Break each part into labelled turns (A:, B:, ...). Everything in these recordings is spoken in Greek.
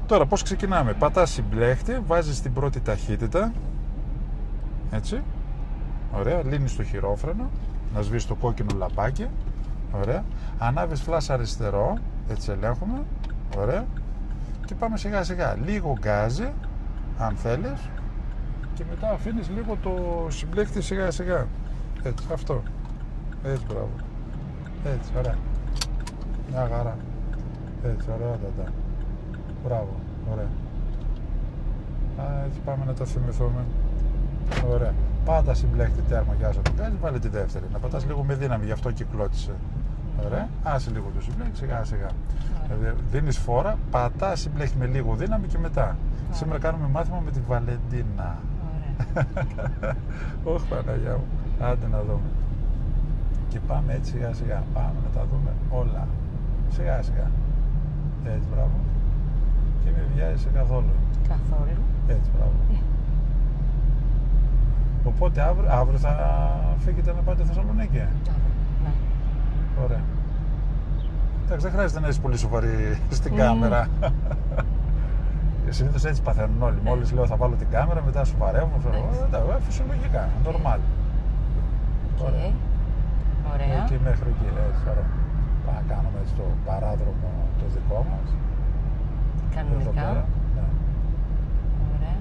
A: Τώρα πώς ξεκινάμε? Πατάς συμπλέχτη, βάζεις την πρώτη ταχύτητα. Έτσι. Ωραία. Λύνεις το χειρόφρενο. Να σβήσεις το κόκκινο λαμπάκι. Ωραία. Ανάβεις φλάς αριστερό. Έτσι ελέγχουμε. Ωραία. Και πάμε σιγά σιγά. Λίγο γκάζι, αν θέλεις. Και μετά αφήνεις λίγο το συμπλέχτη σιγά σιγά. Έτσι, αυτό. Έτσι, μπράβο. Έτσι, ωραία. Μια χαρά. Έτσι, ωραία, τατά. Μπράβο, ωραία. Έτσι πάμε να τα θυμηθούμε. Ωραία. Πάτα συμπλέχτη τέρμα και άσε το γκάζι, βάλε τη δεύτερη. Να πατάς λίγο με δύναμη, γι' αυτό κυκλώτησε. Ωραία. Άσε λίγο το συμπλέχτη, σιγά σιγά. Δηλαδή, δίνεις φόρα, πατάς συμπλέχτη με λίγο δύναμη και μετά. Σήμερα κάνουμε μάθημα με τη Βαλεντίνα. Όχι, Παναγιά μου. Άντε να δούμε. Και πάμε έτσι σιγά σιγά. Πάμε να τα δούμε όλα. Σιγά σιγά. Έτσι, μπράβο. Και μην βιάζεσαι καθόλου.
B: Καθόλου.
A: Έτσι, μπράβο. Οπότε αύριο θα φύγετε να πάτε Θεσσαλονίκη.
B: Ναι.
A: Ωραία. Εντάξει, δεν χρειάζεται να είσαι πολύ σοβαρή στην κάμερα. Συνήθως έτσι παθαίνουν όλοι. Μόλις λέω θα βάλω την κάμερα, μετά σοβαρεύουν. Φυσιολογικά, normal.
B: Okay. Ωραία.
A: Εκεί μέχρι εκεί, έτσι, ωραία. Πάμε να κάνουμε έτσι το παράδρομο το δικό μας.
B: Κανονικά.
A: Ναι.
B: Ωραία.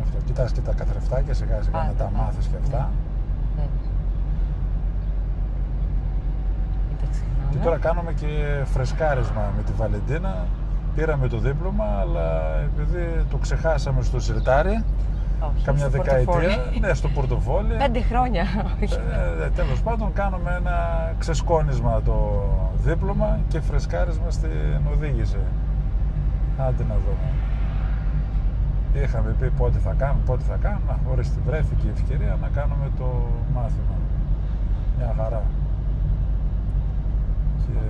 A: Αυτό, κοιτάς και τα καθρεφτάκια σιγά σιγά να τα μάθεις και αυτά.
B: Ναι.
A: Και τώρα κάνουμε και φρεσκάρισμα με τη Βαλεντίνα. Πήραμε το δίπλωμα, αλλά επειδή το ξεχάσαμε στο σιρτάρι, καμιά δεκαετία, ναι, στο πορτοφόλι.
B: 5 χρόνια.
A: Τέλος πάντων, κάνουμε ένα ξεσκόνισμα το δίπλωμα και φρεσκάρισμα στην οδήγηση. Άντε να δούμε. Είχαμε πει πότε θα κάνουμε, ορίστε, βρέθηκε η ευκαιρία να κάνουμε το μάθημα. Μια χαρά.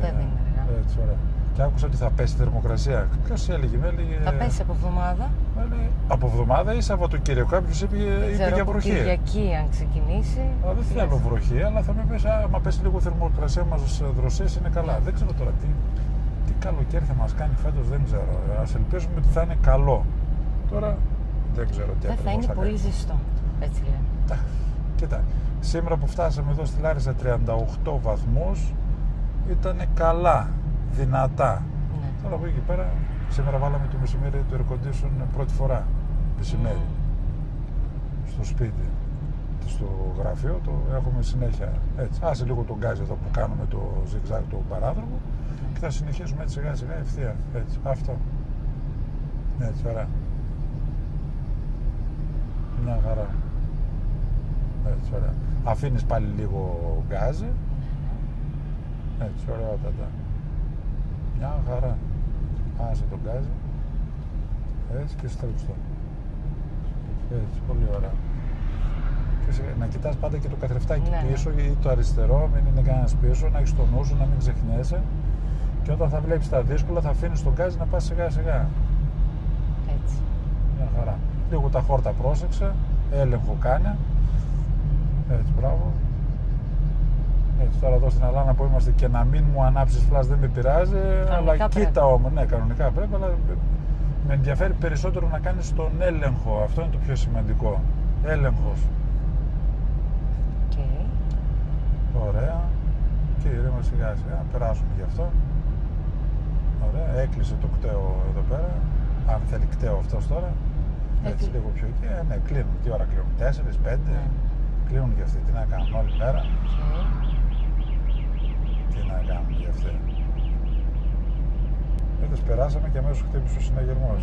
B: Δεν είναι αργά.
A: Έτσι, ωραία. Και άκουσα ότι θα πέσει η θερμοκρασία. Ποιος έλεγε?
B: Θα πέσει από εβδομάδα.
A: Από εβδομάδα ή Σαββατοκύριακο? Κάποιος είπε για βροχή.
B: Κυριακή αν ξεκινήσει.
A: Δεν θέλω βροχή, αλλά θα με πέσει. Άμα πέσει λίγο θερμοκρασία, μας δροσίσει, είναι καλά. Δεν ξέρω τώρα τι καλοκαίρι θα μας κάνει φέτος, δεν ξέρω. Ας ελπίζουμε ότι θα είναι καλό. Τώρα δεν ξέρω τι
B: θα είναι πολύ ζεστό. Έτσι λέμε.
A: Κοίτα, σήμερα που φτάσαμε εδώ στη Λάρισα 38 βαθμούς, ήταν καλά. Δυνατά. Ναι. Τώρα από εκεί πέρα, σήμερα βάλαμε το μεσημέρι το air condition πρώτη φορά. Μεσημέρι. Στο σπίτι. Στο γραφείο το έχουμε συνέχεια. Έτσι. Άσε λίγο τον γκάζι εδώ που κάνουμε το zigzag, το παράδρομο. Και θα συνεχίσουμε έτσι σιγά σιγά ευθεία. Έτσι. Αυτό. Έτσι, ωραία. Μια χαρά. Έτσι, ωραία. Αφήνεις πάλι λίγο γκάζι. Έτσι, ωραία, τατά. Μια χαρά. Άσε τον γκάζι. Έτσι και στρέψτε το. Έτσι, πολύ ωραία. Και να κοιτάς πάντα και το καθρεφτάκι πίσω ή το αριστερό, μην είναι κανένας πίσω, να έχεις το νου σου, να μην ξεχνιέσαι. Και όταν θα βλέπεις τα δύσκολα θα αφήνεις τον γκάζι να πας σιγά σιγά.
B: Έτσι.
A: Μια χαρά. Λίγο τα χόρτα πρόσεξε, έλεγχο κάνε. Έτσι, μπράβο. Έτσι, τώρα εδώ στην Ελλάδα που είμαστε και να μην μου ανάψεις φλάς δεν με πειράζει, αλλά κοίτα όμως, ναι, κανονικά πρέπει, αλλά με ενδιαφέρει περισσότερο να κάνεις τον έλεγχο, αυτό είναι το πιο σημαντικό, έλεγχος.
B: Okay.
A: Ωραία, και ήρεμα σιγά σιγά, περάσουμε γι' αυτό. Ωραία, έκλεισε το κταίο εδώ πέρα, αν θέλει κταίο αυτός τώρα, έτσι λίγο πιο εκεί, ναι, κλείνουν, τι ώρα κλείνουν, 4, 5, κλείνουν και αυτοί, τι να κάνουν όλη μέρα. Τι να κάνουμε για αυτή. Είδες, περάσαμε και αμέσως χτύπησε ο συναγερμός.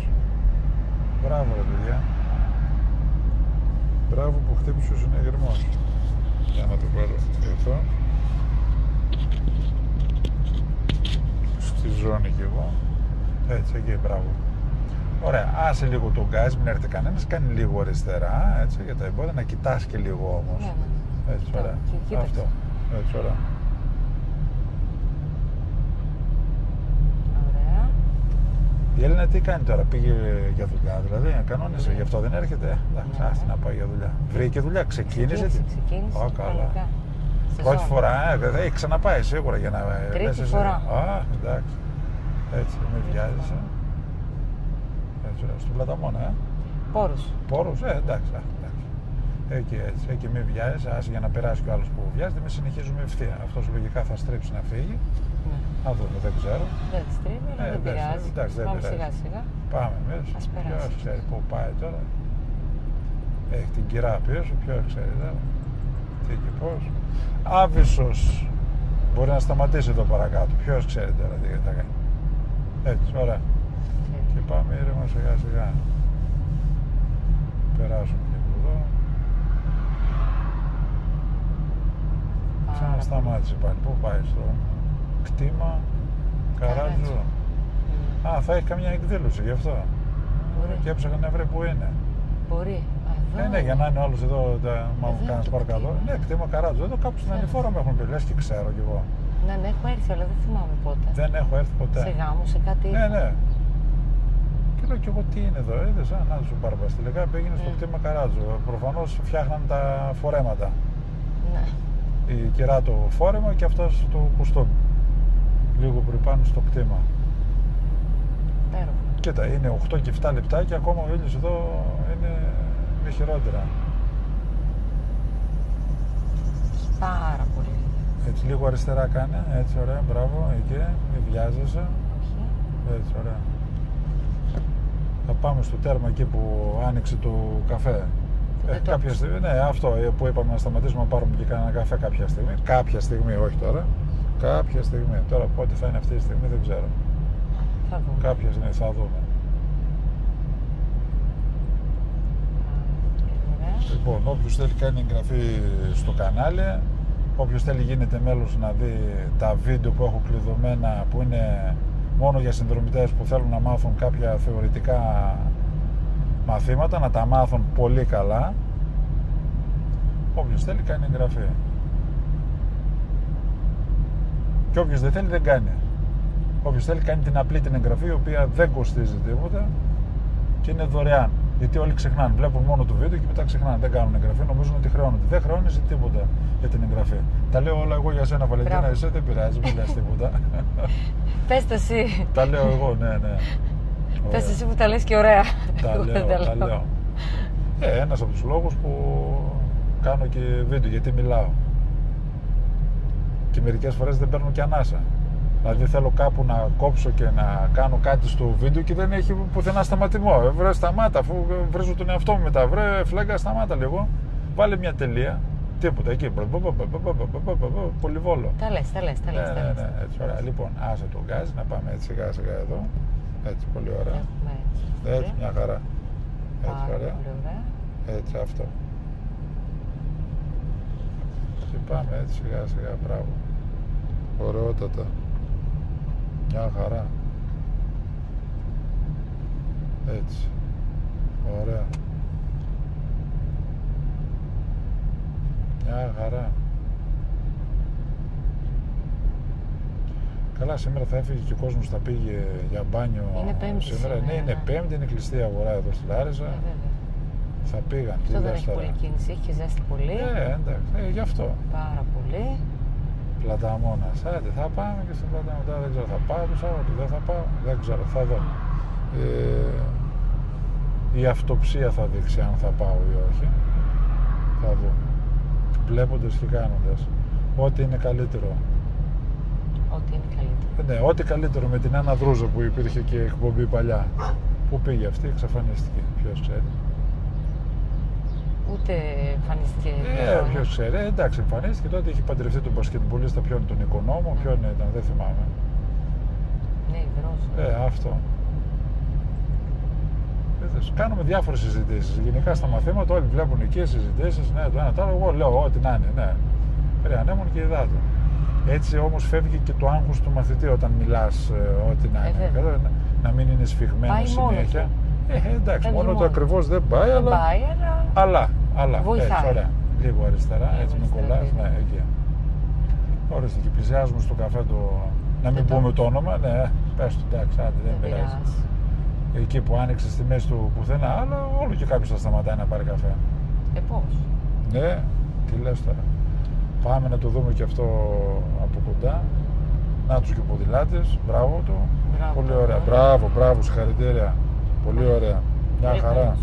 A: Μπράβο ρε παιδιά. Μπράβο που χτύπησε ο συναγερμός. Για να το πάρω και αυτό. Στη ζώνη κι εγώ. Έτσι, εκεί, μπράβο. Ωραία, άσε λίγο τον γκάζ, μην έρθει κανένας, κάνει λίγο αριστερά, έτσι, για τα εμπόδια, να κοιτάς και λίγο όμως. Έτσι, ωραία. Αυτό, έτσι, ωραία. Η Έλληνα τι κάνει τώρα, πήγε για δουλειά δηλαδή, κανόνισε, γι' αυτό δεν έρχεται. Εντάξει, άστη να πάει για δουλειά. Βρήκε δουλειά, ξεκίνησε.
B: Ξεκίνησε.
A: Καλά. Πρώτη φορά, δεν έχει ξαναπάει σίγουρα για να.
B: Τρίτη φορά.
A: Εντάξει. Έτσι, μην βιάζεσαι. Έτσι, ωραία. Στον Πλαταμόνα,
B: Πόρους.
A: Πόρους, εντάξει. Εκεί έτσι. Εκεί μην βιάζεσαι, άσε για να περάσει κι ο άλλος που βιάζεται, μην συνεχίζουμε ευθεία. Αυτός λογικά θα στρίψει να φύγει.
B: Ναι.
A: Να δούμε, δεν ξέρω.
B: Δεν τη στρίβει, αλλά δεν πειράζει.
A: Εντάξει, δεν
B: Πάμε
A: πειράζει.
B: σιγά σιγά.
A: Πάμε εμείς.
B: Ας περάσει.
A: Ποιος ξέρει πού πάει τώρα. Έχει την κυρά πίσω, ποιος ξέρει τώρα. Τι και πώς. Άβυσσος μπορεί να σταματήσει εδώ παρακάτω. Ποιος ξέρει τώρα τι θα κάνει. Έτσι, ωραία. Και πάμε ήρεμα σιγά σιγά. Περάσουμε και από εδώ. Ξανασταμάτησε πάλι. Πού πάει στο κτήμα Καράτζου. Α, θα έχει καμιά εκδήλωση γι' αυτό.
B: Μπορεί.
A: Και έψαχα να βρει που είναι.
B: Μπορεί.
A: Ναι, για να είναι όλος εδώ, μάλλον
B: Εδώ
A: κάνεις
B: το
A: παρακαλώ.
B: κτήμα.
A: Ναι, κτήμα Καράτζου. Εδώ κάπου στην ανηφόρα μου έχουν πει, λες και ξέρω κι εγώ.
B: Ναι, έχω έρθει, αλλά δεν θυμάμαι πότε.
A: Δεν έχω έρθει ποτέ.
B: Σε γάμο, σε κάτι.
A: Ναι. Και λέω κι εγώ τι είναι εδώ, είδες, να σου πάρει. Τελικά πήγαινε στο κτήμα Καράτζου. Προφανώς φτιάχναν τα φορέματα.
B: Ναι.
A: Η κυρά το φόρεμα και αυτός το κουστούμι. Λίγο πριν πάνω στο κτήμα.
B: Υπέροχο.
A: Κοίτα, είναι 8 και 7 λεπτά και ακόμα ο ήλιος εδώ είναι χειρότερα.
B: Πάρα πολύ.
A: Έτσι, λίγο αριστερά κάνε, έτσι ωραία, μπράβο, εκεί, μη βιάζεσαι.
B: Όχι.
A: Έτσι, ωραία. Θα πάμε στο τέρμα εκεί που άνοιξε το καφέ. Κάποια στιγμή, ναι, αυτό που είπαμε να σταματήσουμε να πάρουμε και κανένα καφέ κάποια στιγμή. Κάποια στιγμή, όχι τώρα. Κάποια στιγμή. Τώρα πότε θα είναι αυτή η στιγμή δεν ξέρω.
B: Θα δούμε.
A: Κάποια στιγμή θα δούμε.
B: Ωραία.
A: Λοιπόν, όποιος θέλει κάνει εγγραφή στο κανάλι, όποιος θέλει γίνεται μέλος να δει τα βίντεο που έχω κλειδωμένα που είναι μόνο για συνδρομητές που θέλουν να μάθουν κάποια θεωρητικά μαθήματα, να τα μάθουν πολύ καλά. Όποιος θέλει κάνει εγγραφή. Και όποιος δεν θέλει δεν κάνει. Όποιος θέλει κάνει την απλή την εγγραφή, η οποία δεν κοστίζει τίποτα και είναι δωρεάν. Γιατί όλοι ξεχνάνε, βλέπουν μόνο το βίντεο και μετά ξεχνάνε, δεν κάνουν εγγραφή, νομίζουν ότι χρεώνονται. Δεν χρεώνεσαι τίποτα για την εγγραφή. Τα λέω όλα εγώ για σένα, Βαλεντίνα, εσύ δεν πειράζει, μην λες τίποτα.
B: Πες το εσύ.
A: Τα λέω εγώ, ναι.
B: Πες εσύ που τα λες και ωραία.
A: Τα λέω. Ένας από τους λόγους που κάνω και βίντεο, γιατί μιλάω. Και μερικές φορές δεν παίρνω και ανάσα. Δηλαδή θέλω κάπου να κόψω και να κάνω κάτι στο βίντεο και δεν έχει πουθενά σταματημό. Βρε σταμάτα, αφού βρίζω τον εαυτό μου μετά. Βρε φλάγκα, σταμάτα λίγο. Βάλε μια τελεία. Τίποτα εκεί. Πολυβόλο.
B: Τα λες.
A: Ναι, έτσι ωραία. Λοιπόν, άσε τον γκάζι να πάμε έτσι σιγά σιγά εδώ. Έτσι, πολύ ωραία. Έτσι, μια χαρά. Έτσι, ωραία. Έτσι, αυτό. Και πάμε έτσι σιγά σιγά, μπράβο. Ωραιότατα. Μια χαρά. Έτσι. Ωραία. Μια χαρά. Καλά, σήμερα θα έφυγε και ο κόσμος, θα πήγε για μπάνιο.
B: Είναι Πέμπτη
A: σήμερα. Ναι, είναι Πέμπτη, είναι κλειστή η αγορά εδώ στη Λάρισα. Θα πήγαν.
B: Αυτό δεν έχει πολύ κίνηση, έχει και ζέστη πολύ.
A: Εντάξει, γι' αυτό.
B: Πάρα πολύ.
A: Πλαταμόνας. Άντε, θα πάμε και στην Πλαταμόνα. Δεν ξέρω, θα πάω το Σάββατο, δεν θα πάω. Δεν ξέρω, θα δω. Η αυτοψία θα δείξει αν θα πάω ή όχι. Θα δω. Βλέποντας και κάνοντας. Ό,τι είναι καλύτερο.
B: Ό,τι είναι καλύτερο.
A: Ναι, ό,τι καλύτερο με την Άννα Δρούζα που υπήρχε και εκπομπή παλιά. Πού πήγε αυτή, εξαφανίστηκε. Ποιος ξέρει.
B: Ούτε εμφανίστηκε.
A: Ποιος ξέρει. Εντάξει, εμφανίστηκε. Τότε είχε παντρευτεί τον μπασκετμπολίστα, ποιον τον οικονόμο, ποιον ήταν, δεν θυμάμαι.
B: Ναι, Δρούζα.
A: Αυτό. Κάνουμε διάφορες συζητήσεις. Γενικά στα μαθήματα όλοι βλέπουν εκεί συζητήσεις. Ναι, το ένα το άλλο. Εγώ λέω ό,τι να είναι. Ναι. Ανέμον και υδάτων. Έτσι όμως φεύγει και το άγχος του μαθητή όταν μιλάς ό,τι να είναι. Να μην είναι σφιγμένο συνέχεια. Εντάξει, μόνο το ακριβώς δεν πάει, αλλά
B: βοηθάει.
A: Ωραία. Λίγο αριστερά, έτσι με κολλάς. Ναι, εκεί. Ορίστε, και πλησιάζουμε στο καφέ να μην πούμε το όνομα. Ναι, πες το, εντάξει, άντε, δεν πειράζει. Εκεί που άνοιξε στη μέση του πουθενά, αλλά όλο και κάποιος θα σταματάει να πάρει καφέ.
B: Πώς.
A: Ναι, τι λες τώρα. Πάμε να το δούμε και αυτό από κοντά. Να τους και ο ποδηλάτης, μπράβο του.
B: Μπράβο,
A: Πολύ ωραία. Μπράβο, συγχαρητήρια. Πολύ ωραία. Μια χαρά.